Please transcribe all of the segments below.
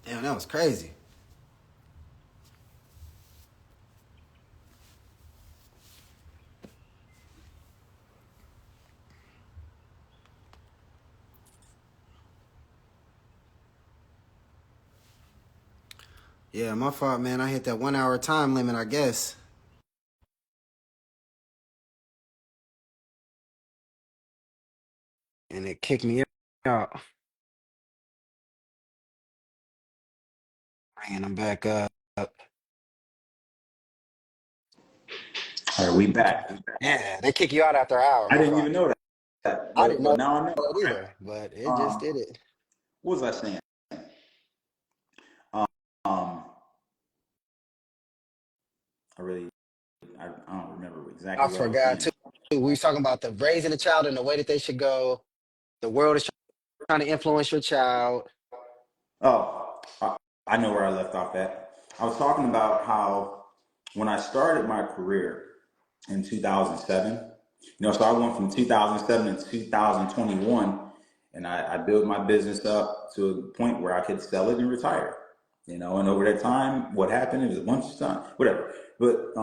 Damn, that was crazy. Yeah, my fault, man. I hit that 1 hour time limit, I guess. And it kicked me out. Bringing them back up. All right, we back. Yeah, they kick you out after an hour. I My didn't fault. even know that, I didn't but know now I know. that Right. either, but it just did it. What was I saying? Um, I really, I don't remember I exactly what I was forgot saying. too. We was talking about the raising a child and the way that they should go. The world is trying to influence your child. Oh, I know where I left off at. I was talking about how when I started my career in 2007, so I went from 2007 to 2021, and I built my business up to a point where I could sell it and retire. And over that time, what happened? It was a bunch of time, whatever. But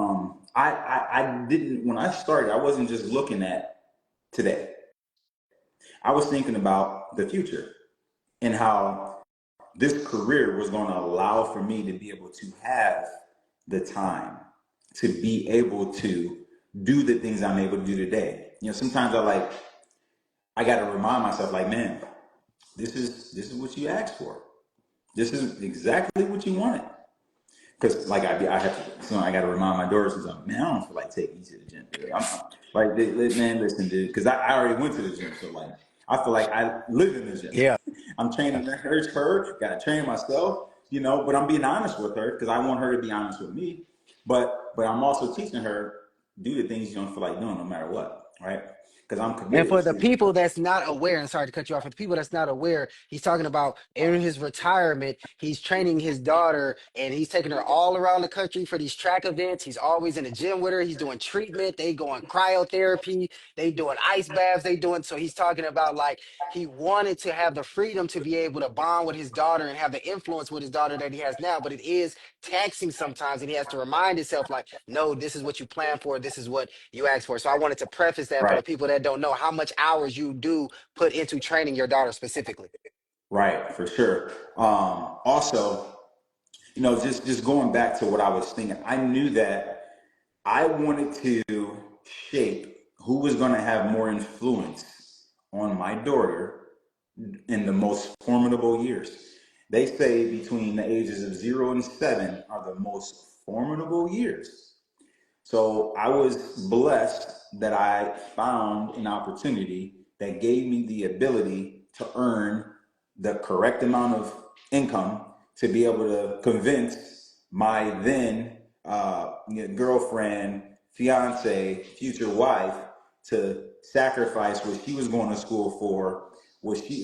I didn't, when I started, I wasn't just looking at today. I was thinking about the future and how this career was going to allow for me to be able to have the time to be able to do the things I'm able to do today. Sometimes I got to remind myself, like, man, this is what you asked for. This is exactly what you wanted. Because I have to, so I got to remind my daughters, man, I don't feel like taking you to the gym today. Like, man, listen, dude, because I already went to the gym, so like, I feel like I live in the gym. Yeah. I'm training her, got to train myself, but I'm being honest with her because I want her to be honest with me. But I'm also teaching her do the things you don't feel like doing, no matter what, right? Because I'm And committed for the to. people that's not aware, and sorry to cut you off, for the people that's not aware, he's talking about in his retirement, he's training his daughter and he's taking her all around the country for these track events. He's always in the gym with her. He's doing treatment. They going cryotherapy. They doing ice baths. They doing, so he's talking about like he wanted to have the freedom to be able to bond with his daughter and have the influence with his daughter that he has now. But it is taxing sometimes. And he has to remind himself, like, no, this is what you plan for. This is what you asked for. So I wanted to preface that for Right, the people that don't know how much hours you do put into training your daughter specifically. right, for sure. Also, just going back to what I was thinking, I knew that I wanted to shape who was going to have more influence on my daughter in the most formidable years. They say between the ages of 0 and 7 are the most formidable years. So I was blessed that I found an opportunity that gave me the ability to earn the correct amount of income to be able to convince my then girlfriend, fiance, future wife to sacrifice what she was going to school for,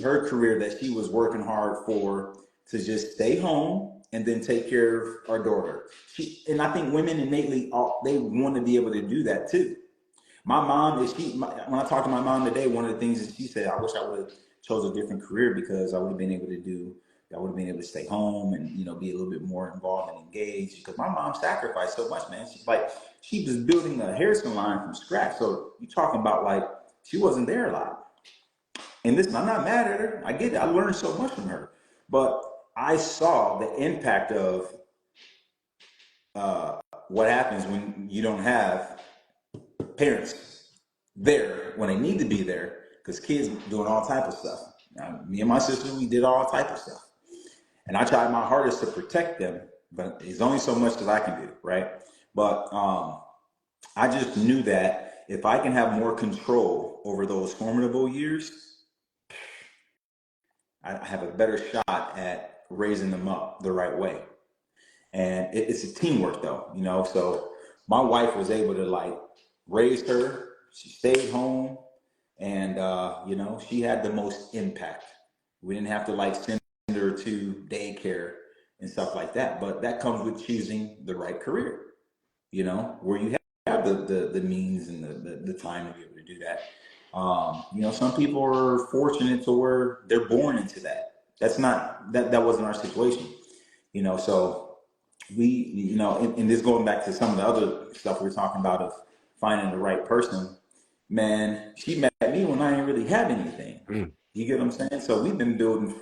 her career that she was working hard for, to just stay home and then take care of our daughter. And I think women innately they want to be able to do that too. My mom is when I talked to my mom today, one of the things that she said, I wish I would have chose a different career because I would have been able to stay home and be a little bit more involved and engaged because my mom sacrificed so much, man. She was building a hair salon from scratch. So you talking about like she wasn't there a lot. And listen, I'm not mad at her. I get it. I learned so much from her. But I saw the impact of what happens when you don't have parents there when they need to be there because kids doing all type of stuff. Now, me and my sister, we did all type of stuff. And I tried my hardest to protect them, but there's only so much that I can do, right? But I just knew that if I can have more control over those formidable years, I have a better shot at raising them up the right way. And it's a teamwork though, so my wife was able to like raise her. She stayed home and she had the most impact. We didn't have to like send her to daycare and stuff like that, but that comes with choosing the right career, where you have the means and the time to be able to do that. Some people are fortunate to where they're born into that. That wasn't our situation. So and this going back to some of the other stuff we are talking about of finding the right person. Man, she met me when I didn't really have anything. Mm. You get what I'm saying? So we've been building,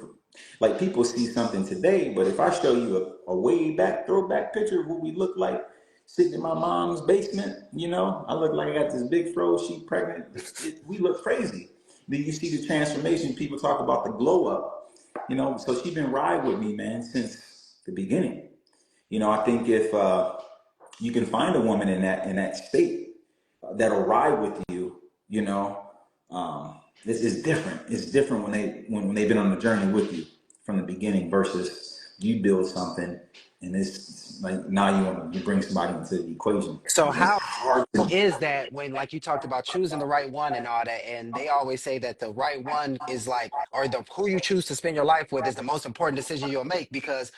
like people see something today, but if I show you a way back throwback picture of what we look like sitting in my mom's basement, I look like I got this big fro, she pregnant. We look crazy. Then you see the transformation. People talk about the glow up, so she's been riding with me, man, since the beginning. I think if you can find a woman in that state that'll ride with you, it's different. It's different when they've been on the journey with you from the beginning versus you build something and it's like now you bring somebody into the equation. So It's how hard to. is that when, like you talked about choosing the right one and all that, and they always say that the right one is like, or the who you choose to spend your life with is the most important decision you'll make, because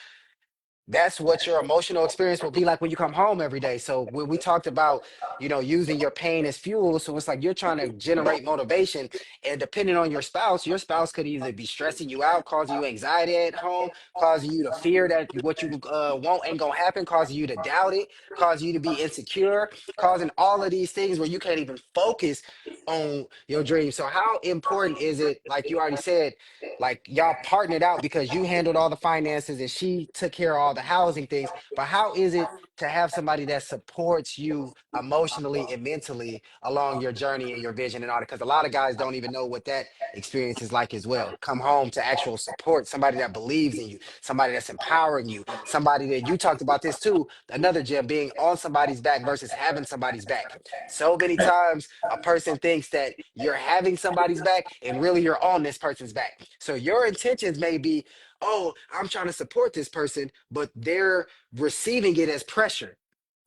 that's what your emotional experience will be like when you come home every day. So when we talked about, using your pain as fuel, so it's like you're trying to generate motivation, and depending on your spouse could either be stressing you out, causing you anxiety at home, causing you to fear that what you want ain't gonna happen, causing you to doubt it, causing you to be insecure, causing all of these things where you can't even focus on your dreams. So how important is it, like you already said, like y'all partnered out because you handled all the finances and she took care of all the housing things. But how is it to have somebody that supports you emotionally and mentally along your journey and your vision and all that? Because a lot of guys don't even know what that experience is like as well. Come home to actual support, somebody that believes in you, somebody that's empowering you, somebody that you talked about this too. Another gem, being on somebody's back versus having somebody's back. So many times a person thinks that you're having somebody's back and really you're on this person's back. So your intentions may be, oh, I'm trying to support this person, but they're receiving it as pressure.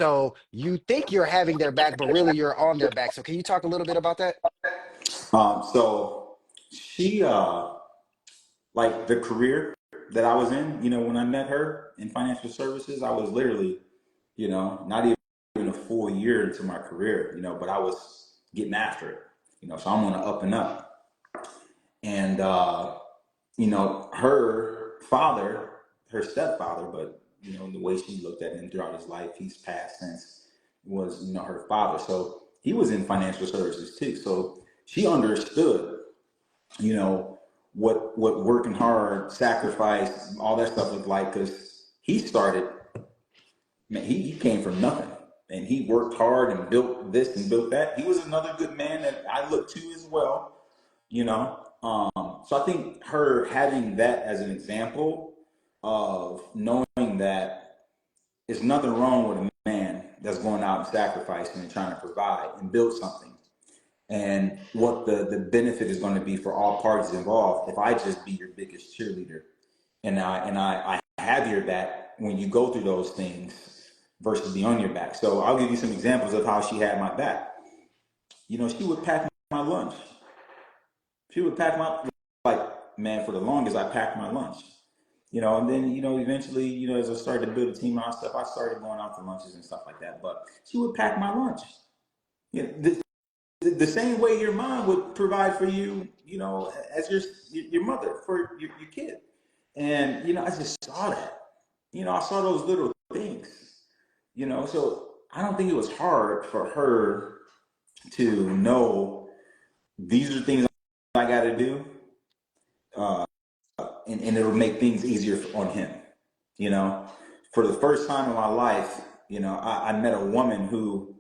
So you think you're having their back, but really you're on their back. So can you talk a little bit about that? So she like the career that I was in, when I met her in financial services, I was literally, not even a full year into my career, but I was getting after it, so I'm on the up and up. And, her father, her stepfather, but, the way she looked at him throughout his life, he's passed since, was, her father. So he was in financial services too. So she understood, you know, what working hard, sacrifice, all that stuff looked like, because he started, man, he came from nothing. And he worked hard and built this and built that. He was another good man that I look to as well, you know. So I think her having that as an example of knowing that there's nothing wrong with a man that's going out and sacrificing and trying to provide and build something, and what the benefit is going to be for all parties involved if I just be your biggest cheerleader and I have your back when you go through those things versus be on your back. So I'll give you some examples of how she had my back. She would pack my lunch. She would pack my, like, man, for the longest I packed my lunch. And then, eventually, as I started to build a team and stuff, I started going out to lunches and stuff like that. But she would pack my lunch. The same way your mom would provide for you, as your mother for your kid. And, I just saw that. I saw those little things, so I don't think it was hard for her to know these are things I got to do. And it'll make things easier on him, you know. For the first time in my life, I met a woman who,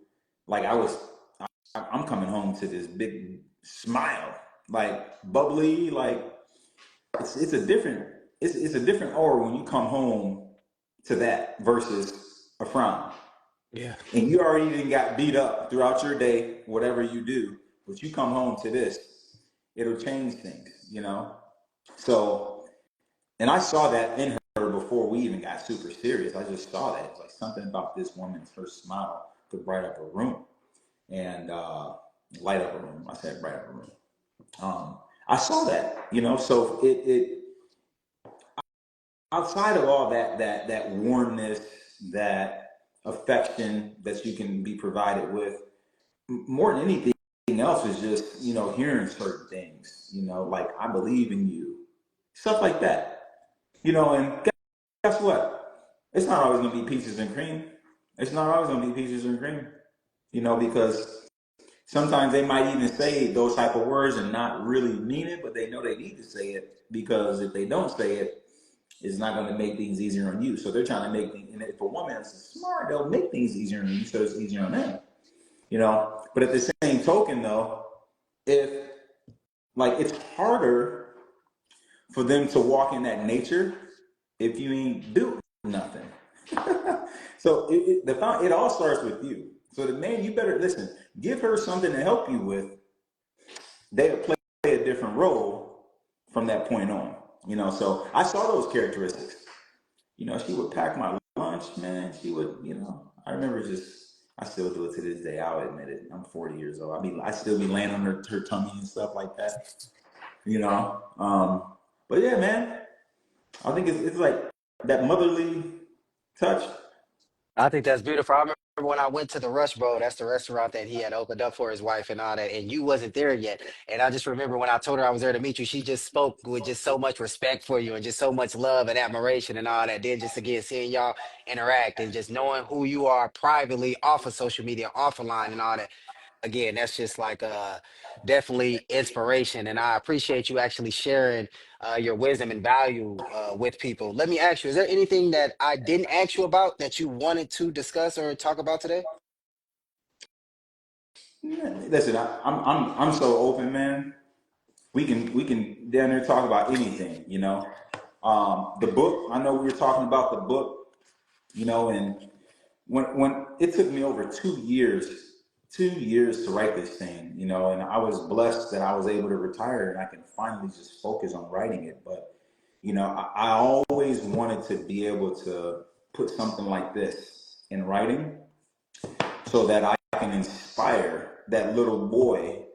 like, I'm coming home to this big smile, like bubbly, like it's a different it's a different aura when you come home to that versus a frown. Yeah. And you already even got beat up throughout your day, whatever you do, but you come home to this, it'll change things, So, and I saw that in her before we even got super serious. I just saw that. It's like something about this woman's, her smile could bright up a room and light up a room. I said bright up a room. I saw that, so it outside of all that warmness, that affection that you can be provided with, more than anything else is just, hearing certain things, like I believe in you, stuff like that, and guess what? It's not always gonna be peaches and cream. It's not always gonna be peaches and cream. Because sometimes they might even say those type of words and not really mean it, but they know they need to say it because if they don't say it, it's not going to make things easier on you. So they're trying to make things. And if a woman is smart, they'll make things easier on you, so it's easier on them. But at the same token, though, if like it's harder for them to walk in that nature if you ain't do nothing. So it all starts with you. So the man, you better listen. Give her something to help you with. They'll play a different role from that point on. So I saw those characteristics. She would pack my lunch, man. She would, I remember I still do it to this day. I'll admit it. I'm 40 years old. I still be laying on her tummy and stuff like that, you know. But yeah, man, I think it's like that motherly touch. I think that's beautiful. I remember when I went to the Rush Bro, that's the restaurant that he had opened up for his wife and all that, and you wasn't there yet. And I just remember when I told her I was there to meet you, she just spoke with just so much respect for you and just so much love and admiration and all that. Then just again seeing y'all interact and just knowing who you are privately off of social media, off of line and all that. Again, that's just like definitely inspiration. And I appreciate you actually sharing your wisdom and value with people. Let me ask you, is there anything that I didn't ask you about that you wanted to discuss or talk about today? Listen, I'm so open, man. We can down there talk about anything, The book, I know we were talking about the book, and when it took me over 2 years to write this thing, and I was blessed that I was able to retire and I can finally just focus on writing it. But, I always wanted to be able to put something like this in writing so that I can inspire that little boy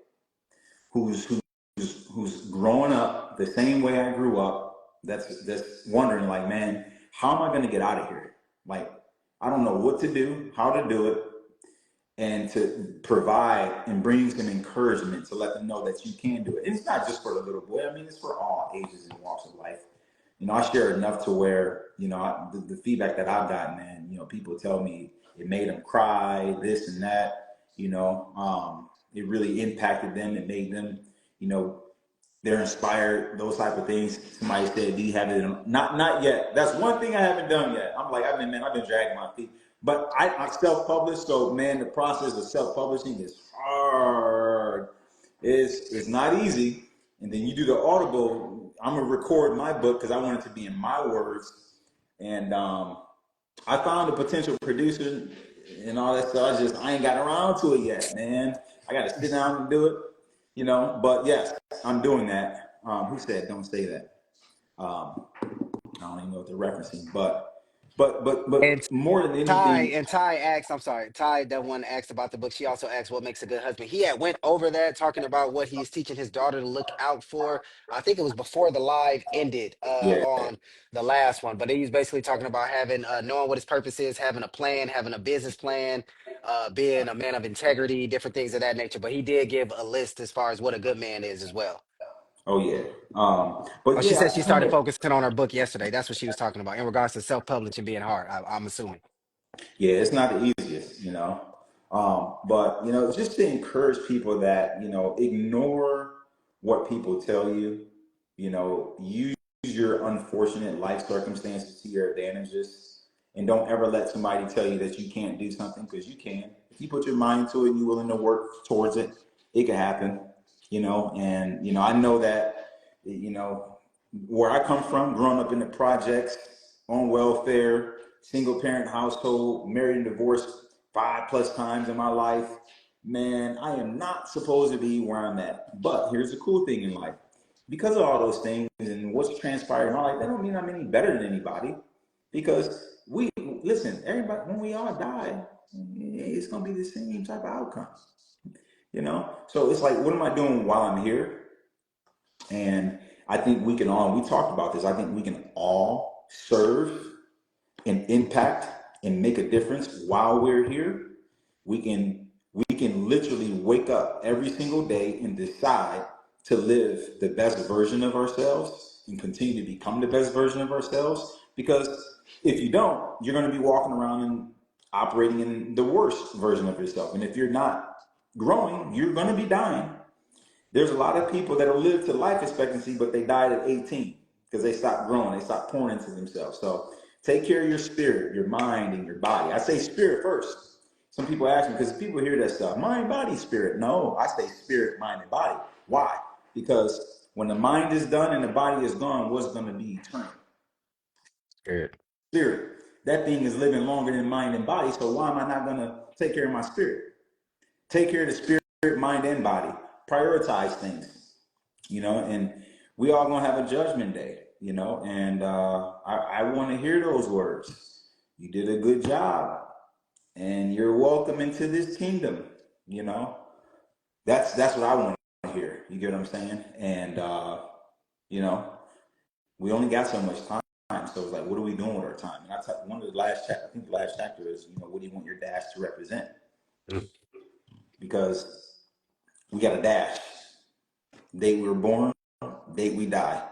who's who's growing up the same way I grew up. That's wondering like, man, how am I going to get out of here? Like, I don't know what to do, how to do it, and to provide and bring some encouragement to let them know that you can do it. And it's not just for the little boy. I mean, it's for all ages and walks of life. I share enough to where, the feedback that I've gotten, man, people tell me it made them cry, this and that, it really impacted them. It made them, you know, they're inspired, those type of things. Somebody said, "Do you have it?" Not yet. That's one thing I haven't done yet. I'm like, I've been dragging my feet. But I self-published, so man, the process of self-publishing is hard. It's not easy. And then you do the Audible. I'm gonna record my book because I want it to be in my words. And I found a potential producer and all that stuff. I ain't got around to it yet, man. I got to sit down and do it, But yes, I'm doing that. Who said don't say that? I don't even know what they're referencing, but And more than Ty anything, and Ty asked, I'm sorry, Ty, that one asked about the book. She also asked what makes a good husband. He had went over that, talking about what he's teaching his daughter to look out for. I think it was before the live ended yeah. on the last one, but he was basically talking about having knowing what his purpose is, having a plan, having a business plan, being a man of integrity, different things of that nature. But he did give a list as far as what a good man is as well. Oh yeah. Oh, But she yeah, said I she kind started of. focusing on her book yesterday. That's what she was talking about in regards to self-publishing being hard. I'm assuming. Yeah, it's not the easiest. But just to encourage people that ignore what people tell you. Use your unfortunate life circumstances to your advantages, and don't ever let somebody tell you that you can't do something because you can. If you put your mind to it, and you're willing to work towards it, it can happen. And I know that where I come from, growing up in the projects, on welfare, single parent household, married and divorced 5+ times in my life. Man, I am not supposed to be where I'm at. But here's the cool thing in life. Because of all those things and what's transpired in my life, that don't mean I'm any better than anybody. Because listen, everybody, when we all die, it's gonna be the same type of outcome. So it's like, what am I doing while I'm here? And I think we can all, we talked about this, I think we can all serve and impact and make a difference while we're here. We can literally wake up every single day and decide to live the best version of ourselves and continue to become the best version of ourselves because If you don't, you're going to be walking around and operating in the worst version of yourself. And if you're not growing, you're going to be dying. There's a lot of people that will live to life expectancy, but they died at 18 because they stopped growing. They stopped pouring into themselves. So take care of your spirit, your mind, and your body. I say spirit first. Some people ask me, because people hear that stuff, mind, body, spirit. No, I say spirit, mind, and body. Why? Because when the mind is done and the body is gone, what's going to be eternal? Spirit. Spirit. That thing is living longer than mind and body. So why am I not going to take care of my spirit? Take care of the spirit, mind, and body. Prioritize things, and we all gonna have a judgment day, and I want to hear those words. You did a good job, and you're welcome into this kingdom. You know, that's what I want to hear. You get what I'm saying? And you know, we only got so much time. So it's like, what are we doing with our time? And one of the last chapter, I think the last chapter is, what do you want your dash to represent? Mm. Because we got a dash. Date we were born, date we die.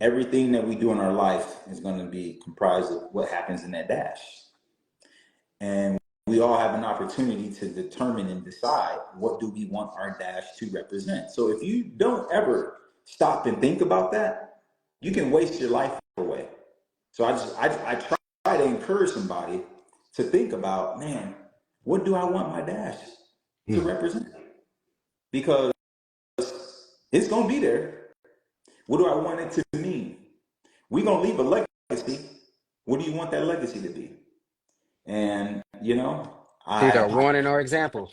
Everything that we do in our life is going to be comprised of what happens in that dash. And we all have an opportunity to determine and decide what do we want our dash to represent. So if you don't ever stop and think about that, you can waste your life away. So I try to encourage somebody to think about, man, what do I want my dash to Mm. represent? Because it's going to be there. What do I want it to mean? We're going to leave a legacy. What do you want that legacy to be? And, It's either a I warning or example.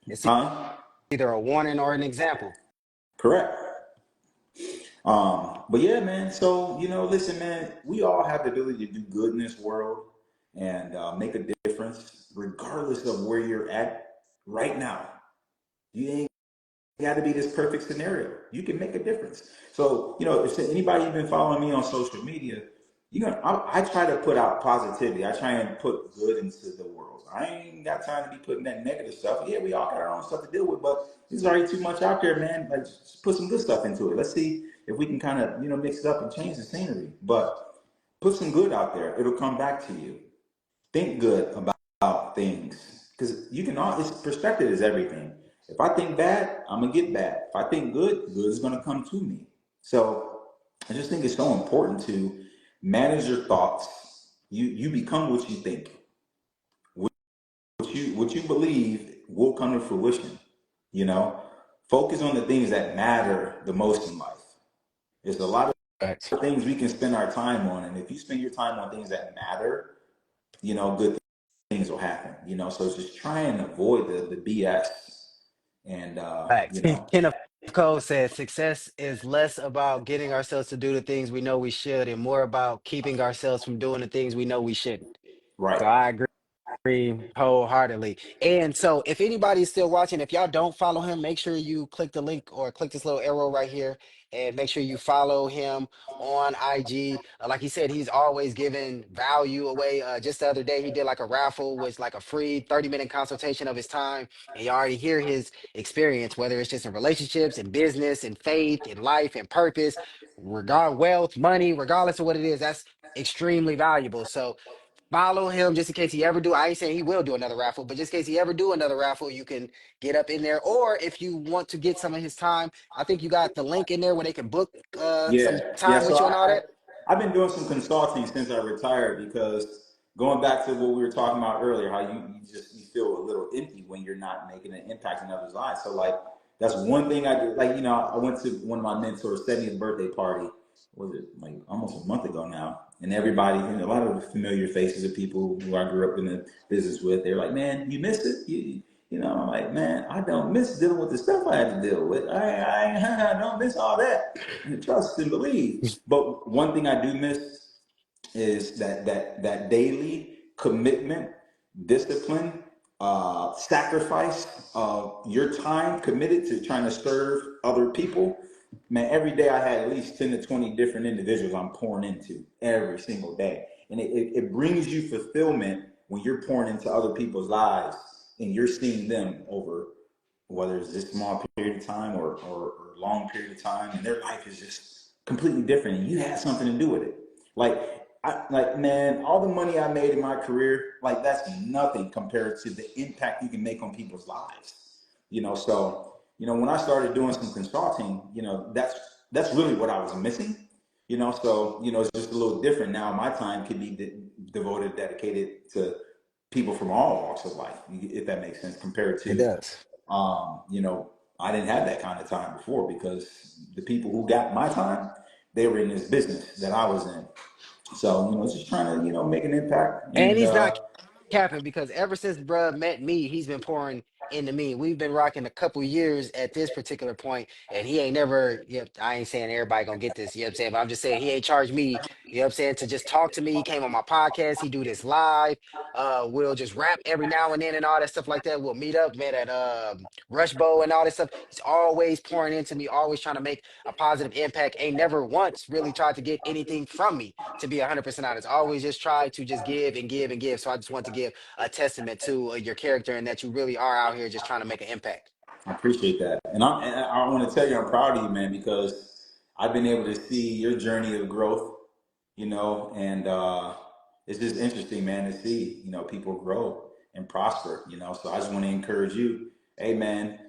It's huh? either a warning or an example. Correct. But yeah, man. So, listen, man, we all have the ability to do good in this world and make a difference, regardless of where you're at right now. You ain't got to be this perfect scenario. You can make a difference. So, if anybody been following me on social media, I try to put out positivity. I try and put good into the world. I ain't got time to be putting that negative stuff. Yeah, we all got our own stuff to deal with, but there's already too much out there, man. Like, just put some good stuff into it. Let's see if we can kind of, mix it up and change the scenery. But put some good out there. It'll come back to you. Think good about things because you can all. It's perspective is everything. If I think bad, I'm gonna get bad. If I think good, good is gonna come to me. So I just think it's so important to manage your thoughts. You become what you think. What you believe will come to fruition. You know, focus on the things that matter the most in life. There's a lot Facts. of things we can spend our time on, and if you spend your time on things that matter, good things will happen. So just try and avoid the BS, and Facts. Kenneth Cole said success is less about getting ourselves to do the things we know we should and more about keeping ourselves from doing the things we know we shouldn't. right. So I agree wholeheartedly. And so, if anybody's still watching, if y'all don't follow him, make sure you click the link or click this little arrow right here and make sure you follow him on IG. Like he said, he's always giving value away. Just the other day, he did like a raffle with like a free 30-minute consultation of his time. And you already hear his experience, whether it's just in relationships, in business, in faith, in life, in purpose, regard wealth, money, regardless of what it is. That's extremely valuable. So follow him just in case he ever do. I ain't saying he will do another raffle, but just in case he ever do another raffle, you can get up in there. Or if you want to get some of his time, I think you got the link in there where they can book Yeah, some yeah. time So with you and all that. I've been doing some consulting since I retired because going back to what we were talking about earlier, how you feel a little empty when you're not making an impact in others' lives. So like that's one thing I do. Like I went to one of my mentors' 70th birthday party. What was it like almost a month ago now? And everybody, a lot of the familiar faces of people who I grew up in the business with, they're like, "Man, you missed it." I'm like, man, I don't miss dealing with the stuff I had to deal with. I don't miss all that. Trust and believe. But one thing I do miss is that daily commitment, discipline, sacrifice of your time committed to trying to serve other people. Man, every day I had at least 10 to 20 different individuals I'm pouring into every single day. And it brings you fulfillment when you're pouring into other people's lives and you're seeing them over whether it's this small period of time or long period of time, and their life is just completely different, and you had something to do with it. Like like, man, all the money I made in my career, like that's nothing compared to the impact you can make on people's lives. So when I started doing some consulting, that's really what I was missing. So it's just a little different now. My time can be devoted, dedicated to people from all walks of life, if that makes sense, compared It to, does. I didn't have that kind of time before because the people who got my time, they were in this business that I was in. So, just trying to, make an impact. And And he's not capping because ever since bruh met me, he's been pouring into me. We've been rocking a couple years at this particular point, and he ain't never, yep, I ain't saying everybody gonna get this, you know what I'm saying? But I'm just saying he ain't charged me, you know what I'm saying, to just talk to me. He came on my podcast, he do this live. We'll just rap every now and then and all that stuff like that. We'll meet up, man, at Rush Bowl and all that stuff. He's always pouring into me, always trying to make a positive impact. Ain't never once really tried to get anything from me, to be 100% honest. Always just try to just give and give and give. So I just want to give a testament to your character and that you really are out here just trying to make an impact. I appreciate that. And I want to tell you, I'm proud of you, man, because I've been able to see your journey of growth, and it's just interesting, man, to see, people grow and prosper, So I just want to encourage you, hey, man,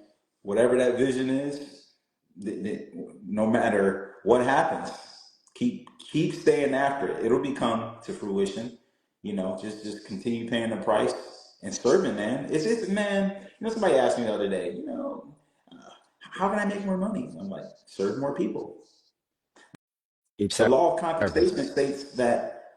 whatever that vision is, no matter what happens, keep staying after it. It'll become to fruition. Just continue paying the price and serving, man. It's man. Somebody asked me the other day, how can I make more money? I'm like, serve more people. Keep The law of serving. compensation states that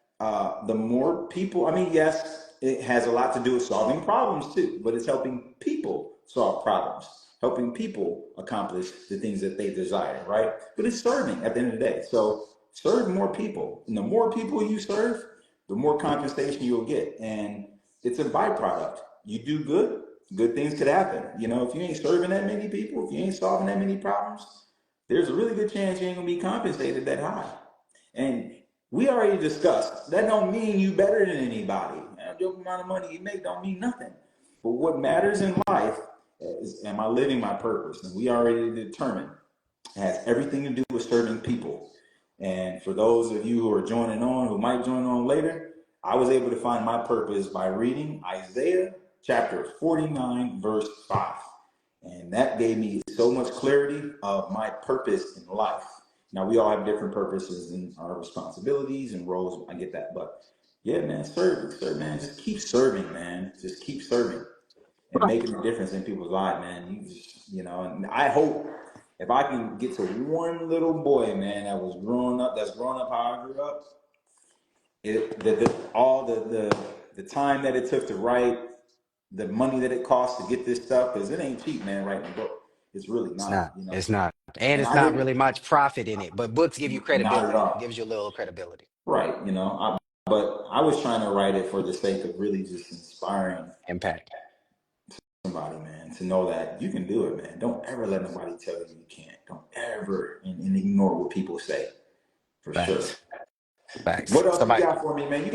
the more people, I mean, yes, it has a lot to do with solving problems too, but it's helping people solve problems, helping people accomplish the things that they desire, right? But it's serving at the end of the day. So serve more people. And the more people you serve, the more compensation you'll get. And it's a byproduct. You do good, good things could happen. If you ain't serving that many people, if you ain't solving that many problems, there's a really good chance you ain't gonna be compensated that high. And we already discussed that don't mean you better than anybody. The amount of money you make don't mean nothing. But what matters in life is, am I living my purpose? And we already determined it has everything to do with serving people. And for those of you who are joining on, who might join on later, I was able to find my purpose by reading Isaiah chapter 49, verse 5. And that gave me so much clarity of my purpose in life. Now, we all have different purposes and our responsibilities and roles. I get that. But yeah, man, serve, man. Just keep serving, man. Just keep serving and making a difference in people's lives, man. And I hope if I can get to one little boy, man, that's growing up how I grew up, all the time that it took to write, the money that it costs to get this stuff, because it ain't cheap, man, writing a book. It's really It's not, not. It's not. And And it's I not didn't, really much profit in it, but books give you not at credibility, gives all. you a little credibility, Right, but I was trying to write it for the sake of really just inspiring impact. somebody, man, to know that you can do it, man. Don't ever let nobody tell you you can't. Don't ever and ignore what people say, for sure. Facts. Facts. What else you Somebody, got for me, man?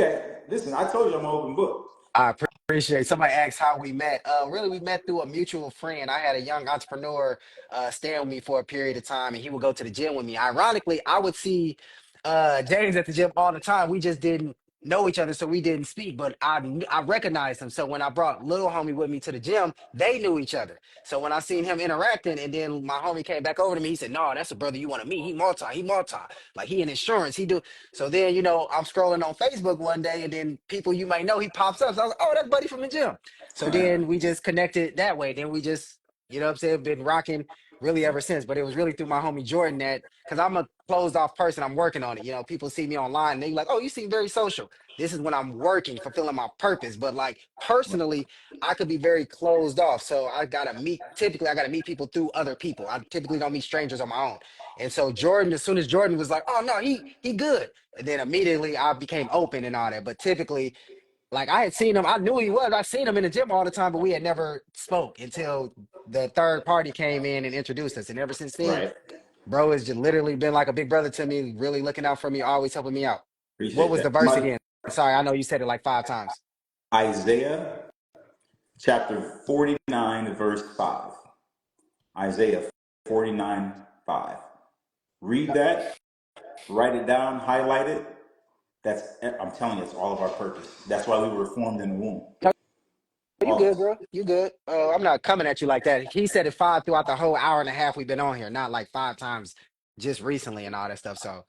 Listen, I told you I'm an open book. I appreciate somebody asked how we met. Really, we met through a mutual friend. I had a young entrepreneur staying with me for a period of time, and he would go to the gym with me. Ironically, I would see James at the gym all the time. We just didn't know each other, so we didn't speak. But I recognized him. So when I brought little homie with me to the gym, they knew each other. So when I seen him interacting, and then my homie came back over to me, he said, "No, that's a brother you want to meet. He multi. Like he in insurance. He do." So then, I'm scrolling on Facebook one day, and then people you might know, he pops up. So I was like, "Oh, that's Buddy from the gym." So then we just connected that way. Then we just, what I'm saying, been rocking really ever since. But it was really through my homie Jordan that, because I'm a closed off person, I'm working on it. People see me online and they like, "Oh, you seem very social." This is when I'm working, fulfilling my purpose. But like personally, I could be very closed off. So typically, I gotta meet people through other people. I typically don't meet strangers on my own. And so Jordan, as soon as Jordan was like, "Oh no, he good," and then immediately I became open and all that. But typically, like I had seen him, I knew he was. I seen him in the gym all the time, but we had never spoke until the third party came in and introduced us. And ever since then, Right. bro has just literally been like a big brother to me, really looking out for me, always helping me out. What Appreciate was that. the verse Somebody, again? Sorry, I know you said it like 5 times. Isaiah chapter 49, verse 5. Isaiah 49, 5. Read that, write it down, highlight it, That's, I'm telling you, it's all of our purpose. That's why we were formed in the womb. No, you All of good, us. bro. You good. I'm not coming at you like that. He said it five throughout the whole hour and a half we've been on here, not like five times just recently and all that stuff. So,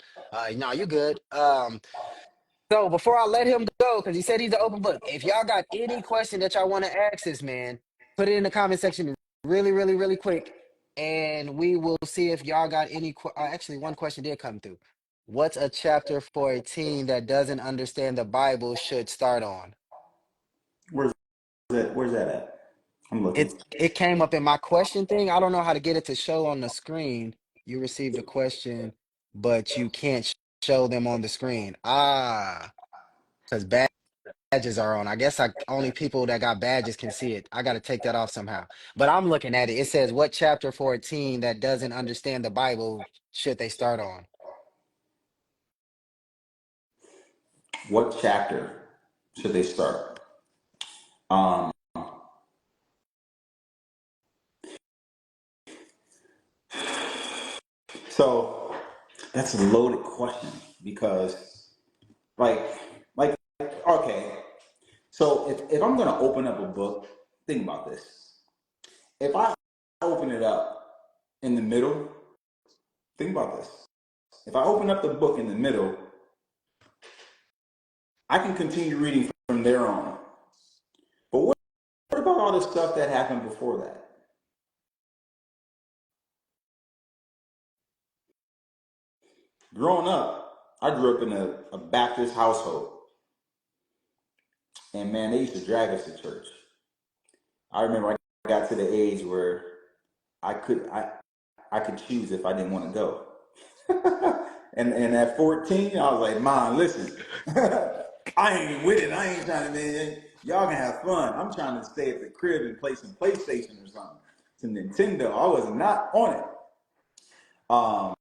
no, you good. So before I let him go, because he said he's an open book, if y'all got any question that y'all want to ask this man, put it in the comment section really, really, really quick, and we will see if y'all got any. Actually, one question did come through. What's a chapter for a teen that doesn't understand the Bible should start on? Where's Where's that at? I'm looking. It came up in my question thing. I don't know how to get it to show on the screen. You received a question, but you can't show them on the screen. Ah, because badges are on. I guess only people that got badges can see it. I got to take that off somehow. But I'm looking at it. It says, "What chapter for a teen that doesn't understand the Bible should they start on?" What chapter should they start? Um, so that's a loaded question because, like, like, okay. So if I'm gonna open up a book, think about this. If I open it up in the middle, think about this. If I open up the book in the middle, I can continue reading from there on. But what about all the stuff that happened before that? Growing up, I grew up in a Baptist household, and man, they used to drag us to church. I remember I got to the age where I could choose if I didn't want to go. And at 14, I was like, Mom, listen, I ain't with it. I ain't trying to, man. Y'all can have fun. I'm trying to stay at the crib and play some PlayStation or something. Some Nintendo. I was not on it. Um,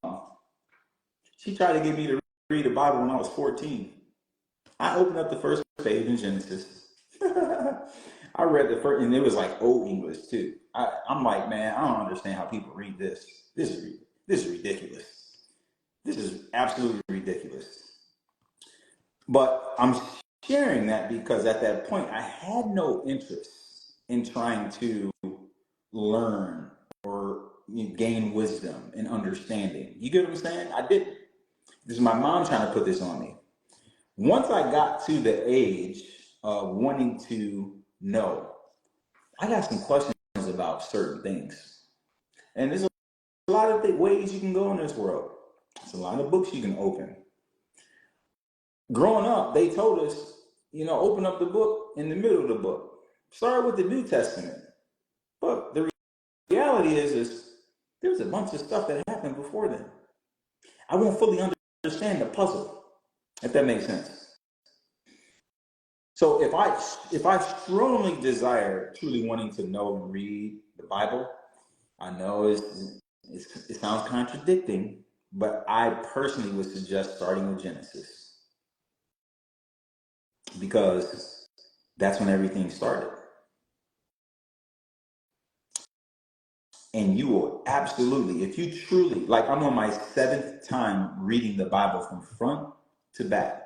she tried to get me to read the Bible when I was 14. I opened up the first page in Genesis. I read the first, and it was like old English too. I'm like, man, I don't understand how people read this. This is ridiculous. This is absolutely ridiculous. But I'm sharing that because at that point, I had no interest in trying to learn or gain wisdom and understanding. You get what I'm saying? I didn't. This is my mom trying to put this on me. Once I got to the age of wanting to know, I got some questions about certain things. And there's a lot of ways you can go in this world. There's a lot of books you can open. Growing up, they told us, open up the book in the middle of the book. Start with the New Testament. But the reality is there's a bunch of stuff that happened before then. I won't fully understand the puzzle, if that makes sense. So if I strongly desire truly wanting to know and read the Bible, I know it sounds contradicting, but I personally would suggest starting with Genesis because that's when everything started. And you will absolutely, if you truly, like I'm on my seventh time reading the Bible from front to back.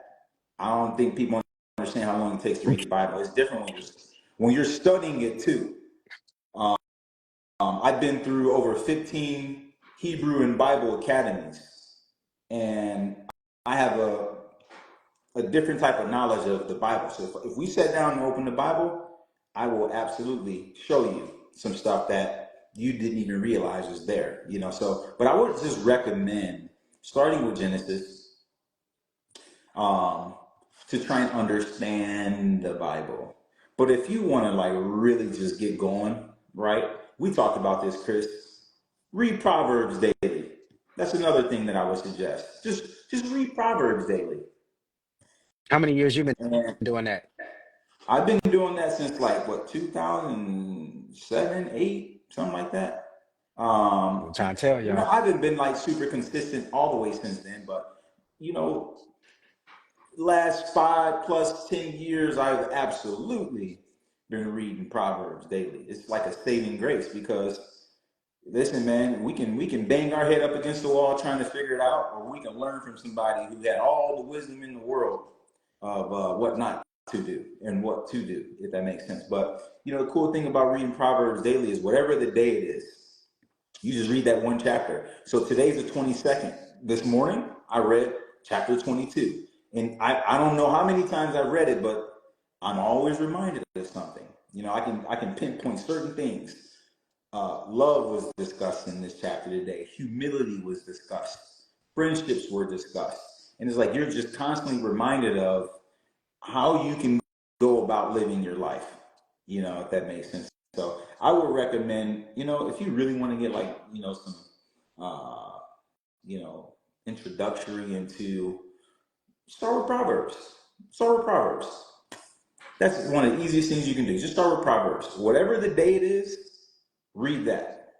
I don't think people understand how long it takes to read the Bible. It's different when you're studying it too. Um, I've been through over 15 Hebrew and Bible academies, and I have a different type of knowledge of the Bible. So if we sat down and opened the Bible, I will absolutely show you some stuff that you didn't even realize was there. So but I would just recommend starting with Genesis, um, to try and understand the Bible. But if you want to like really just get going, right? We talked about this, Chris. Read Proverbs daily. That's another thing that I would suggest. Just read Proverbs daily. How many years you been And doing that? I've been doing that since like what 2007, 8, something like that. I'm trying to tell y'all. I haven't been like super consistent all the way since then, but you know, last 5 plus 10 years, I've absolutely been reading Proverbs daily. It's like a saving grace because listen, man, we can bang our head up against the wall trying to figure it out, or we can learn from somebody who had all the wisdom in the world. of what not to do and what to do, if that makes sense. But the cool thing about reading Proverbs daily is whatever the day it is, you just read that one chapter. So today's the 22nd. This morning, I read chapter 22. And I don't know how many times I've read it, but I'm always reminded of something. I can pinpoint certain things. Love was discussed in this chapter today. Humility was discussed. Friendships were discussed. And it's like you're just constantly reminded of how you can go about living your life, if that makes sense. So I would recommend, if you really want to get like, some, uh, you know, introductory into, start with Proverbs. Start with Proverbs. That's one of the easiest things you can do. Just start with Proverbs. Whatever the day it is, read that.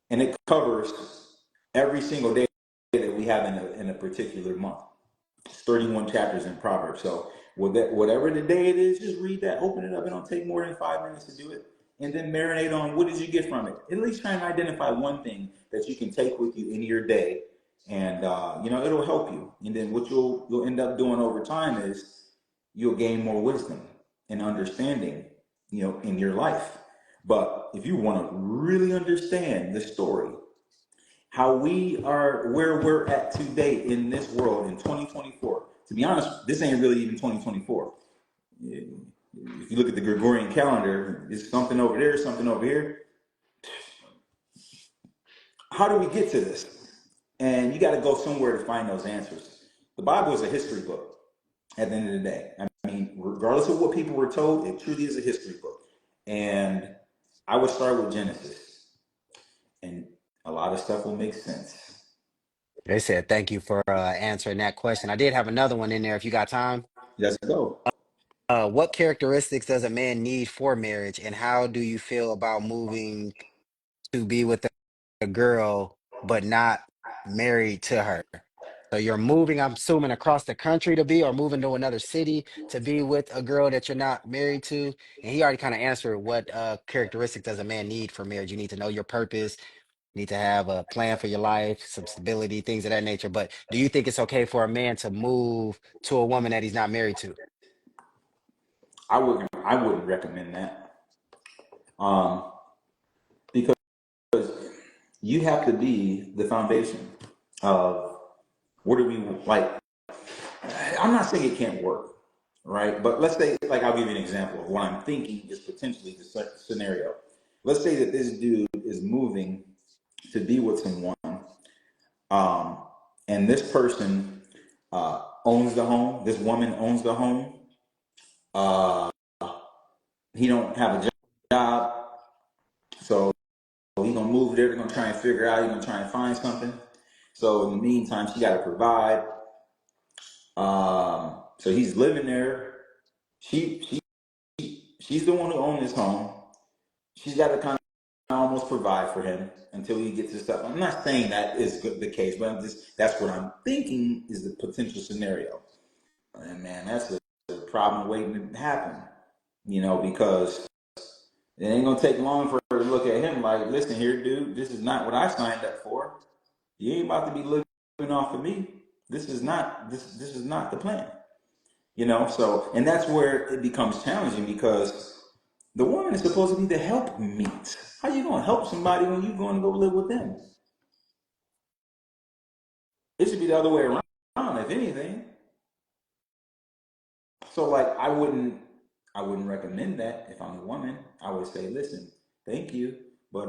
And it covers every single day that we have in a particular month. 31 chapters in Proverbs. So whatever the day it is, just read that, open it up. It don't take more than 5 minutes to do it. And then marinate on what did you get from it. At least try and identify one thing that you can take with you into your day. And it'll help you. And then what you'll end up doing over time is you'll gain more wisdom and understanding, in your life. But if you want to really understand the story, how we are where we're at today in this world in 2024. To be honest, this ain't really even 2024. If you look at the Gregorian calendar, it's something over there, something over here. How do we get to this? And you got to go somewhere to find those answers. The Bible is a history book at the end of the day. I mean, regardless of what people were told, it truly is a history book. And I would start with Genesis, and a lot of stuff will make sense. They said thank you for answering that question. I did have another one in there if you got time. Let's go. What characteristics does a man need for marriage, and how do you feel about moving to be with a girl but not married to her? So you're moving, I'm assuming, across the country to be, or moving to another city to be with a girl that you're not married to. And he already kind of answered what characteristics does a man need for marriage. You need to know your purpose, you need to have a plan for your life, some stability, things of that nature. But do you think it's okay for a man to move to a woman that he's not married to? I wouldn't recommend that. Um, because you have to be the foundation of what do we like. I'm not saying it can't work, right? But let's say, like, I'll give you an example of what I'm thinking is potentially the scenario. Let's say that this dude is moving to be with someone, um, and this person owns the home. This woman owns the home. Uh, he don't have a job, so he's gonna move there. They're gonna try and figure out. He's gonna try and find something. So in the meantime, she got to provide. So he's living there. She she's the one who owns this home. She's got to kind of almost provide for him until he gets his stuff. I'm not saying that is the case, but that's what I'm thinking is the potential scenario. And man, that's a problem waiting to happen. Because it ain't gonna take long for her to look at him like, listen here, dude, this is not what I signed up for. You ain't about to be living off of me. This is not the plan. So and that's where it becomes challenging because the woman is supposed to be the help meet. How you gonna help somebody when you going to go live with them? It should be the other way around, if anything. So like I wouldn't recommend that if I'm a woman. I would say, listen, thank you, but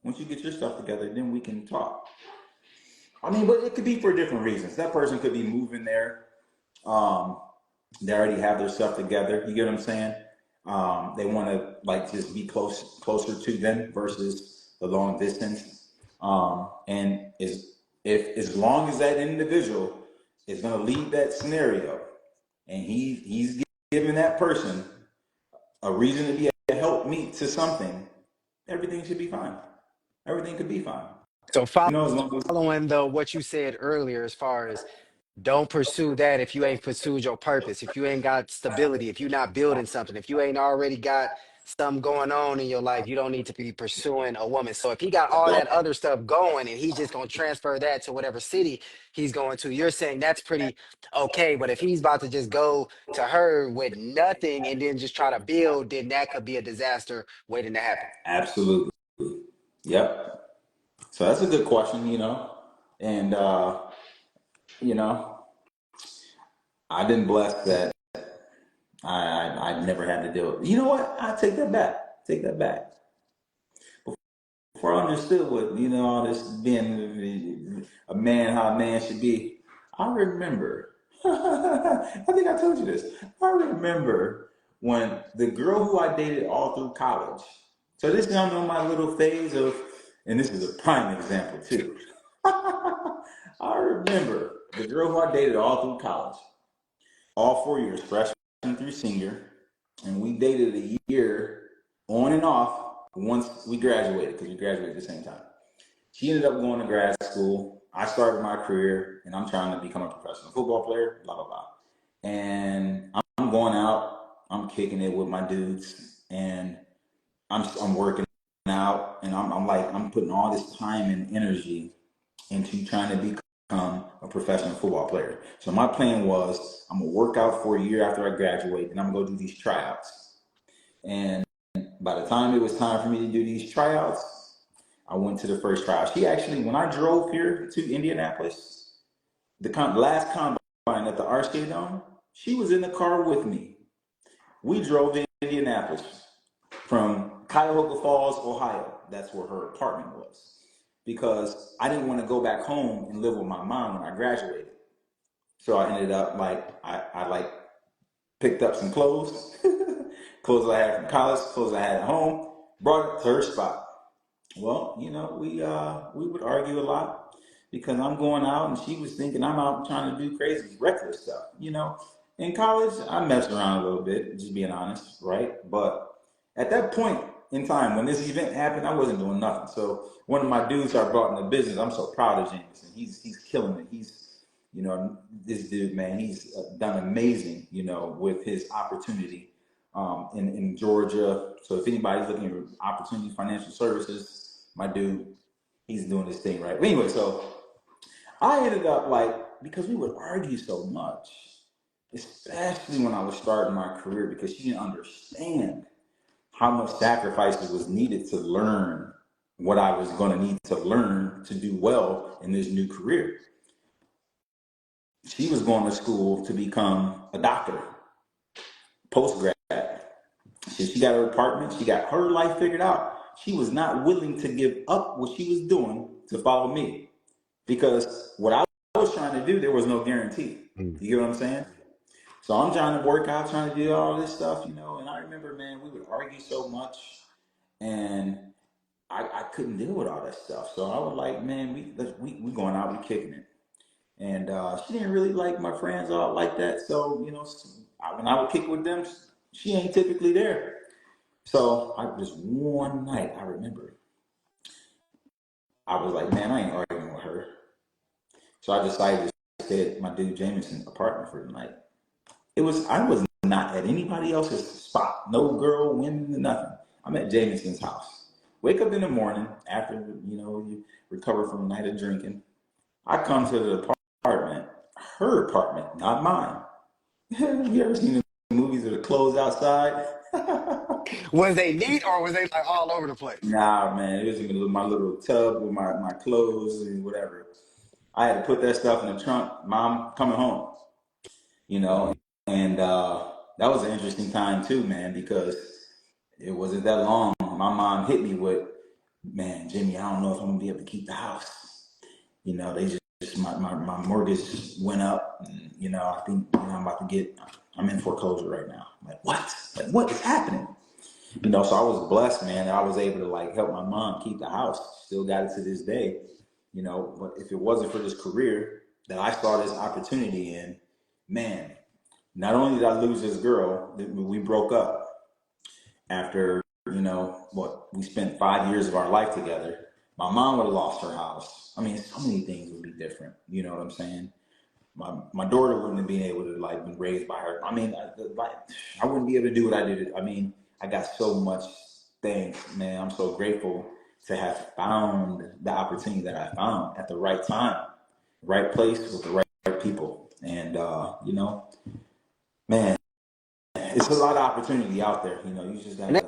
once you get your stuff together, then we can talk. I mean, but it could be for different reasons. That person could be moving there. Um, they already have their stuff together. You get what I'm saying? They want to like just be closer to them versus the long distance. And is if as long as that individual is going to lead that scenario, and he's giving that person a reason to be a help meet to something, everything should be fine. Everything could be fine. So As long as following the what you said earlier, as far as don't pursue that if you ain't pursued your purpose, if you ain't got stability, if you're not building something, if you ain't already got something going on in your life, you don't need to be pursuing a woman. So if he got That's all right. that other stuff going and he's just gonna transfer that to whatever city he's going to, you're saying that's pretty okay. But if he's about to just go to her with nothing and then just try to build, then that could be a disaster waiting to happen. Absolutely. Yep. So that's a good question, and you know, I didn't bless that. I never had to deal with. You know what? I take that back. Take that back. Before I understood what all this being a man, how a man should be, I remember. I think I told you this. I remember when the girl who I dated all through college. So this young on my little phase of, and this is a prime example too. I remember the girl who I dated all through college, all 4 years, freshman through senior, and we dated a year on and off once we graduated because we graduated at the same time. She ended up going to grad school. I started my career, and I'm trying to become a professional football player. Blah blah blah. And I'm going out. I'm kicking it with my dudes, and I'm working out, and I'm putting all this time and energy into trying to become a professional football player. So my plan was I'm gonna work out for a year after I graduate, and I'm gonna go do these tryouts. And by the time it was time for me to do these tryouts, I went to the first tryout. She actually, when I drove here to Indianapolis, the last combine at the RSK Dome, she was in the car with me. We drove to Indianapolis from Cuyahoga Falls, Ohio. That's where her apartment was. Because I didn't want to go back home and live with my mom when I graduated. So I ended up I like picked up some clothes, clothes I had from college, clothes I had at home, brought it to her spot. Well, we would argue a lot because I'm going out and she was thinking I'm out trying to do crazy, reckless stuff. In college, I messed around a little bit, just being honest, right? But at that point in time when this event happened, I wasn't doing nothing. So one of my dudes I brought in the business, I'm so proud of Jameson. He's killing it. This dude, man, he's done amazing, with his opportunity in Georgia. So if anybody's looking for opportunity financial services, my dude, he's doing this thing right. But anyway, so I ended up because we would argue so much, especially when I was starting my career, because she didn't understand how much sacrifices was needed to learn what I was going to need to learn to do well in this new career. She was going to school to become a doctor, post grad. She got her apartment, she got her life figured out. She was not willing to give up what she was doing to follow me because what I was trying to do, there was no guarantee. Mm. You get what I'm saying? So I'm trying to work out, trying to do all this stuff, And I remember, man, we would argue so much, and I couldn't deal with all that stuff. So I was like, man, we going out, we kicking it. And she didn't really like my friends all like that. So when I would kick with them, she ain't typically there. So I just one night I remember I was like, man, I ain't arguing with her. So I decided to stay at my dude Jameson's apartment for the night. I was not at anybody else's spot. No girl, women, nothing. I'm at Jameson's house. Wake up in the morning after you recover from a night of drinking. I come to the apartment, her apartment, not mine. You ever seen the movies of the clothes outside? Was they neat or was they like all over the place? Nah, man, it was in my little tub with my clothes and whatever. I had to put that stuff in the trunk. Mom coming home, you know, Mm. and that was an interesting time too, man, because it wasn't that long. My mom hit me with, man, Jimmy, I don't know if I'm gonna be able to keep the house. They just my mortgage went up, and I think I'm in foreclosure right now. I'm like, what? Like, what is happening? So I was blessed, man. I was able to help my mom keep the house. Still got it to this day, But if it wasn't for this career that I saw this opportunity in, man, not only did I lose this girl, we broke up after, we spent 5 years of our life together. My mom would have lost her house. I mean, so many things would be different. You know what I'm saying? My daughter wouldn't have been able to been raised by her. I mean, I wouldn't be able to do what I did. I mean, I got so much things, man. I'm so grateful to have found the opportunity that I found at the right time, right place with the right people. And, man, it's a lot of opportunity out there. You just And gotta,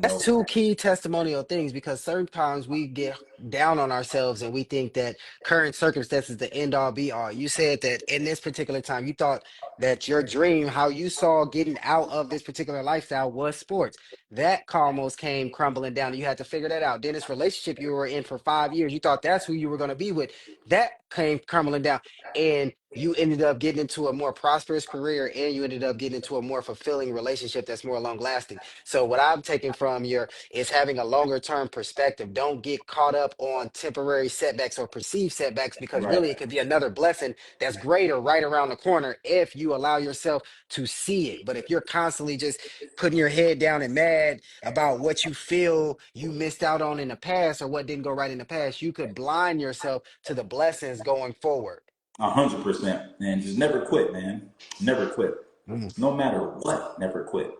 that's know two that. key testimonial things because certain times we get down on ourselves and we think that current circumstances the end all be all. You said that in this particular time you thought that your dream, how you saw getting out of this particular lifestyle was sports. That almost came crumbling down. You had to figure that out. Then this relationship you were in for 5 years, you thought that's who you were going to be with. That came crumbling down. And you ended up getting into a more prosperous career and you ended up getting into a more fulfilling relationship that's more long lasting. So what I'm taking from your is having a longer term perspective. Don't get caught up on temporary setbacks or perceived setbacks because Right. really it could be another blessing that's greater right around the corner if you allow yourself to see it. But if you're constantly just putting your head down and mad about what you feel you missed out on in the past or what didn't go right in the past, you could blind yourself to the blessings going forward. 100%. And just never quit, man. Never quit. Mm. No matter what, never quit.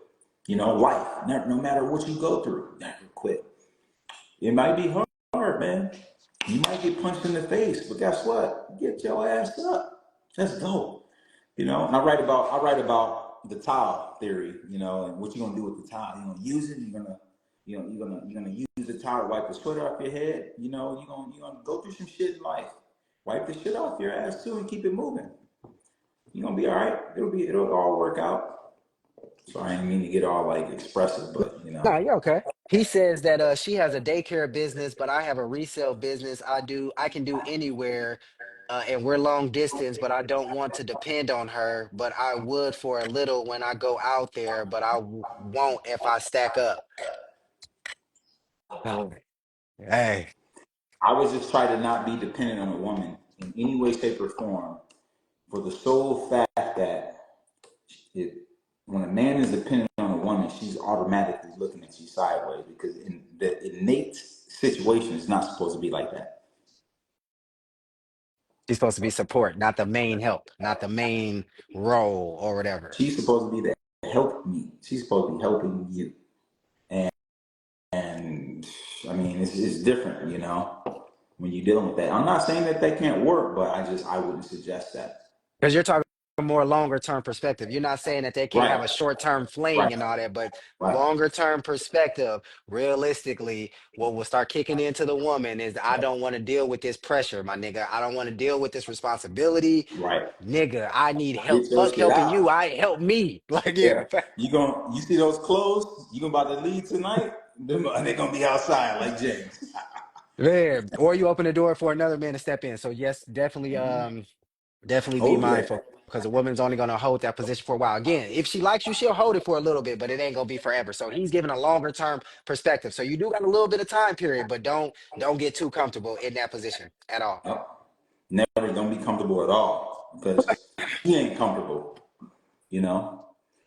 Life, no matter what you go through, never quit. It might be hard, man. You might get punched in the face, but guess what? Get your ass up. Let's go. And I write about the towel theory, and what you're gonna do with the towel. You're gonna use it, you're gonna use the towel to wipe the sweat off your head, you're gonna go through some shit in life. Wipe the shit off your ass too and keep it moving. You're gonna be all right. It'll all work out. So I didn't mean to get all like expressive, but No, you're okay. He says that she has a daycare business, but I have a resale business. I can do anywhere, and we're long distance, but I don't want to depend on her. But I would for a little when I go out there, but won't if I stack up. Oh, hey, I was just trying to not be dependent on a woman in any way, shape, or form for the sole fact that it, when a man is dependent on a woman, she's automatically looking at you sideways because in the innate situation is not supposed to be like that. she's supposed to be support, not the main help, not the main role or whatever. She's supposed to be the help me. She's supposed to be helping you. And, and I mean, it's different, when you're dealing with that. I'm not saying that they can't work, but I wouldn't suggest that. Because you're talking more longer term perspective. You're not saying that they can't have Right, a short term fling right, and all that, but right, longer term perspective, realistically, what will start kicking into the woman is I right, don't want to deal with this pressure, my nigga. I don't want to deal with this responsibility. right. Nigga, I need help. Get your Fuck shit helping out. you. I help me. Like, Yeah. yeah. You see those clothes? You gonna about to leave tonight? They're gonna be outside like James. Man. Or you open the door for another man to step in. So yes, definitely be Oh yeah. mindful because a woman's only going to hold that position for a while. Again, if she likes you, she'll hold it for a little bit, but it ain't going to be forever. So he's giving a longer term perspective. So you do got a little bit of time period, but don't get too comfortable in that position at all. Yep. Never don't be comfortable at all because he ain't comfortable. You know.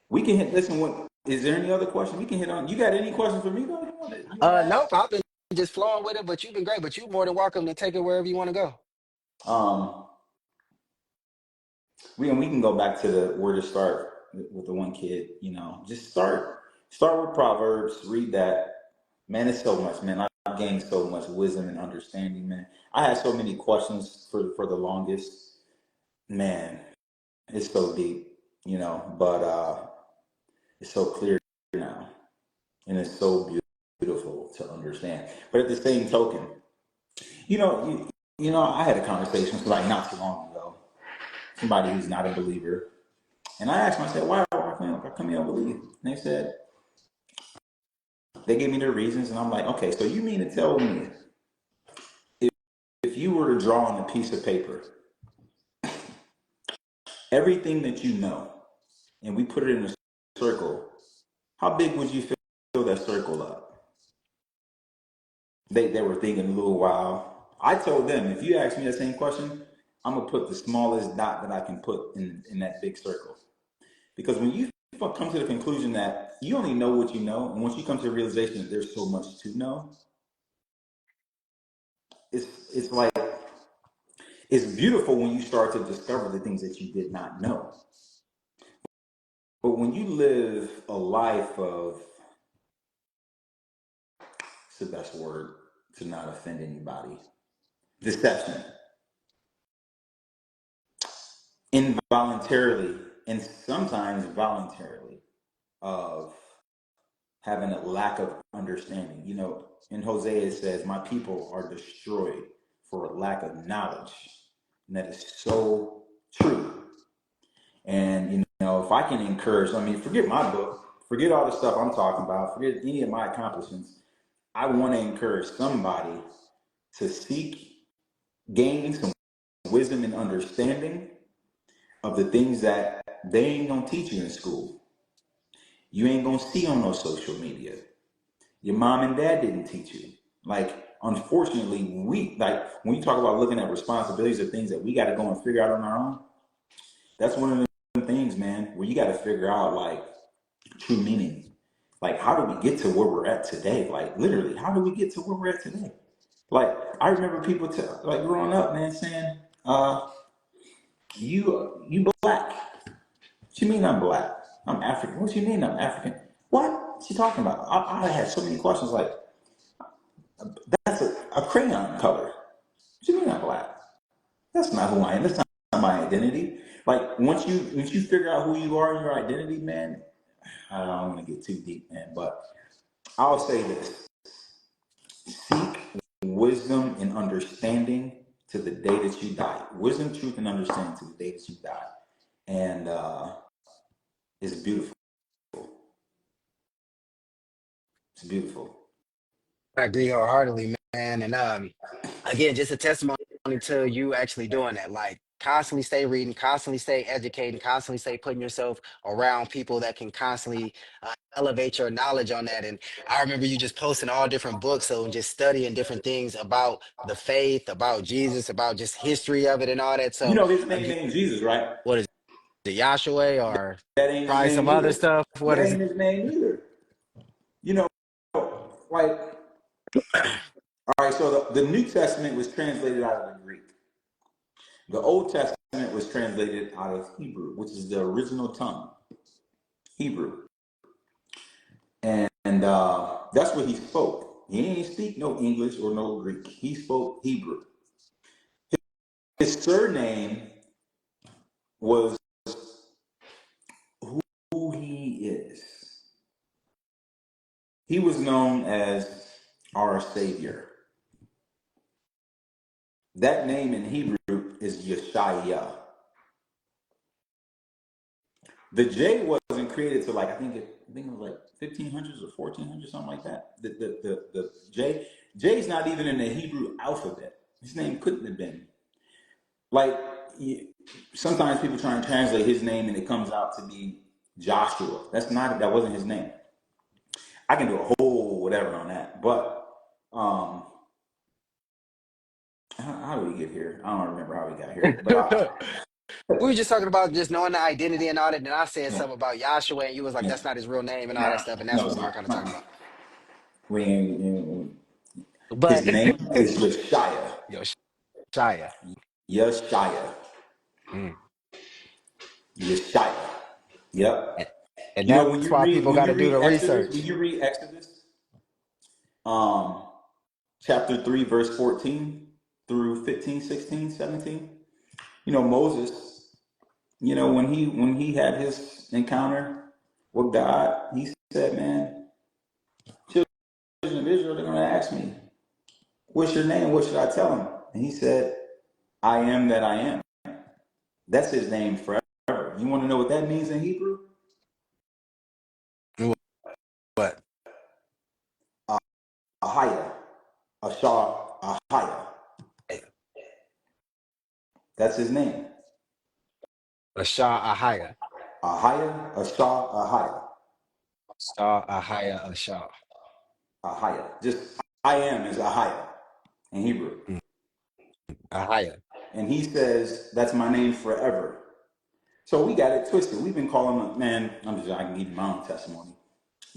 We can hit. Listen, what is there any other question we can hit on? You got any questions for me though? You want to ask? Nope, I've been just flowing with it, but you've been great. But you more than welcome to take it wherever you want to go. Um, we can go back to the where to start with the one kid. Just start with Proverbs. Read that. Man, it's so much, man. I've gained so much wisdom and understanding, man. I had so many questions for the longest. Man, it's so deep, but it's so clear now. And it's so beautiful to understand. But at the same token, you know, I had a conversation like not too long ago. Somebody who's not a believer. And I asked them, I said, why come you don't believe? And they gave me their reasons, and I'm like, okay, so you mean to tell me if you were to draw on a piece of paper everything that you know, and we put it in a circle, how big would you fill that circle up? They were thinking a little while. I told them, if you ask me the same question, I'm gonna put the smallest dot that I can put in that big circle. Because when you come to the conclusion that you only know what you know, and once you come to the realization that there's so much to know, it's it's like it's beautiful when you start to discover the things that you did not know. But when you live a life of the best word to not offend anybody. Deception. Involuntarily, and sometimes voluntarily, of having a lack of understanding. You know, in Hosea it says, "My people are destroyed for a lack of knowledge," and that is so true. And you know, if I can encourage, I mean, forget my book, forget all the stuff I'm talking about, forget any of my accomplishments. I want to encourage somebody to seek, gain some wisdom and understanding of the things that they ain't gonna teach you in school. You ain't gonna see on no social media. Your mom and dad didn't teach you. Like, unfortunately, we like when you talk about looking at responsibilities or things that we got to go and figure out on our own. That's one of the things, man, where you got to figure out like true meaning. Like, how do we get to where we're at today? Like, literally, how do we get to where we're at today? Like, I remember people like growing up, man, saying, "You black." What you mean I'm black? I'm African. What you mean I'm African? What she talking about? I had so many questions. Like, that's a crayon color. What you mean I'm black? That's not who I am. That's not my identity. Like, once you figure out who you are and your identity, man. I don't want to get too deep, man, but I'll say this: seek wisdom and understanding to the day that you die. Wisdom, truth, and understanding to the day that you die, and it's beautiful. It's beautiful. I agree wholeheartedly, man. And again, just a testimony to you actually doing that. Like constantly stay reading, constantly stay educating, constantly stay putting yourself around people that can constantly elevate your knowledge on that. And I remember you just posting all different books, so just studying different things about the faith, about Jesus, about just history of it and all that. You So know his name again, ain't Jesus, right? what is it, Yahshua or That ain't his probably some name other either. stuff? What That is ain't it? his name either. You know, like, all right, so the New Testament was translated out of the Greek. The Old Testament was translated out of Hebrew, which is the original tongue, Hebrew. And that's what he spoke. He didn't speak no English or no Greek. He spoke Hebrew. His surname was who he is. He was known as our Savior. That name in Hebrew is Yeshaya. The J wasn't created till like I think it was like 1500s or 1400s, something like that. The J's not even in the Hebrew alphabet. His name couldn't have been. Like, sometimes people try and translate his name and it comes out to be Joshua. That wasn't his name. I can do a whole whatever on that, but um, how did we get here? I don't remember how we got here, but We were just talking about just knowing the identity and all that. And I said yeah, something about Yahshua, and you was like, yeah. that's not his real name and all that Nah, stuff. And that's no, what it's we were not. kind of talking about. We ain't. His But name is Yeshaya. yo, Shia. Yeshaya. Mm. Yeshaya. And, Yep. and You know, that's why people when got you to do read the Exodus, research. um, chapter 3, verse 14 through 15, 16, 17. You know, Moses, you know, when he had his encounter with God, he said, man, children of Israel, they're gonna ask me, what's your name? What should I tell them? And he said, I am that I am. That's his name forever. You want to know what that means in Hebrew? But Ahaya. Ashar Ahaya. That's his name. Ashar Ahaya. Ahaya, Ashar Ahaya. Ashar Ahaya Ashar. Ahaya. Just I am is Ahaya in Hebrew. Mm. Ahaya. And he says, that's my name forever. So we got it twisted. We've been calling him, man, I can give you my own testimony.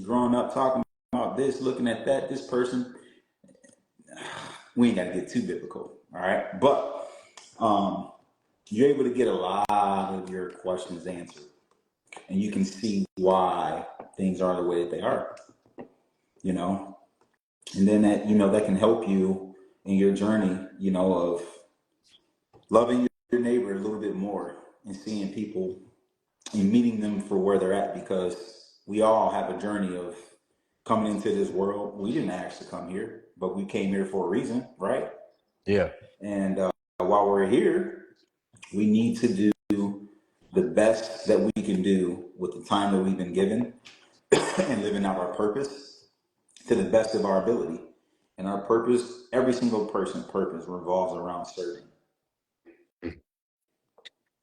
Growing up, talking about this, looking at that, this person, we ain't got to get too biblical, all right? But you're able to get a lot of your questions answered. And you can see why things are the way that they are, you know? And then that, that can help you in your journey, of loving your neighbor a little bit more and seeing people and meeting them for where they're at, because we all have a journey of coming into this world. We didn't ask to come here, but we came here for a reason, right? Yeah. And while we're here, we need to do the best that we can do with the time that we've been given and living out our purpose to the best of our ability. And our purpose, every single person's purpose revolves around serving.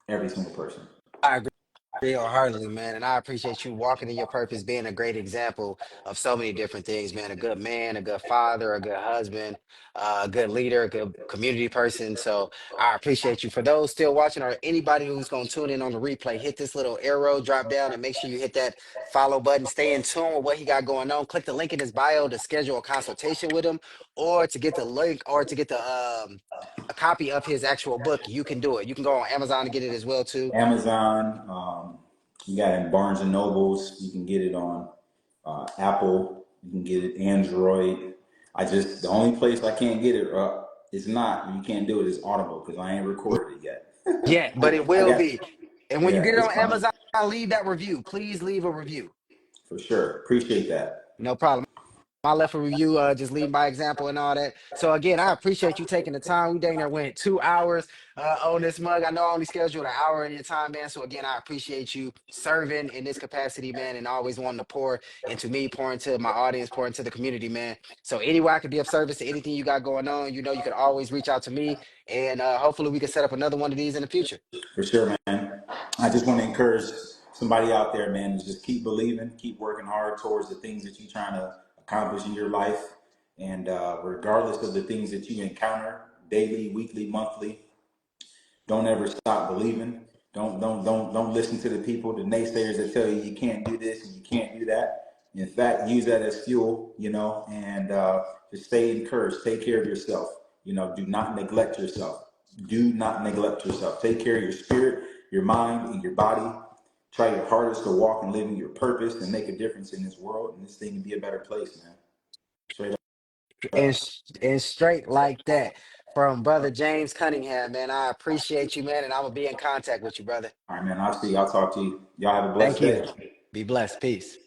Every single person. I agree wholeheartedly, man. And I appreciate you walking in your purpose, being a great example of so many different things, man. A good man, a good father, a good husband, a good leader, a good community person. So I appreciate you. For those still watching or anybody who's going to tune in on the replay, hit this little arrow, drop down, and make sure you hit that follow button. Stay in tune with what he got going on. Click the link in his bio to schedule a consultation with him, or to get the link, or to get the a copy of his actual book. You can do it. You can go on Amazon to get it as well too. Amazon, you got it in Barnes and Nobles. You can get it on Apple. You can get it Android. The only place I can't get it, it's not, you can't do it, is Audible, because I ain't recorded it yet. Yeah, but it I will got, be. And when you yeah, get it it's on coming Amazon, leave that review. Please leave a review. for sure. Appreciate that. No problem. I left a review, just lead by example and all that. So again, I appreciate you taking the time. We dang near went 2 hours on this mug. I know I only scheduled an hour in your time, man. So again, I appreciate you serving in this capacity, man, and always wanting to pour into me, pour into my audience, pour into the community, man. So anywhere I could be of service to anything you got going on, you can always reach out to me, and hopefully we can set up another one of these in the future. For sure, man. I just want to encourage somebody out there, man, to just keep believing, keep working hard towards the things that you're trying to accomplish in your life. And regardless of the things that you encounter daily, weekly, monthly, don't ever stop believing. Don't listen to the people, the naysayers that tell you you can't do this and you can't do that. In fact, use that as fuel, and just stay encouraged. Take care of yourself. Do not neglect yourself. Do not neglect yourself. Take care of your spirit, your mind, and your body. Try your hardest to walk and live in your purpose and make a difference in this world, and this thing can be a better place, man. Straight And up. and straight like that from brother James Cunningham, man. I appreciate you, man, and I'm gonna be in contact with you, brother. All right, man. I'll see you. I'll talk to you. Y'all have a blessed Thank you. day. Be blessed. Peace.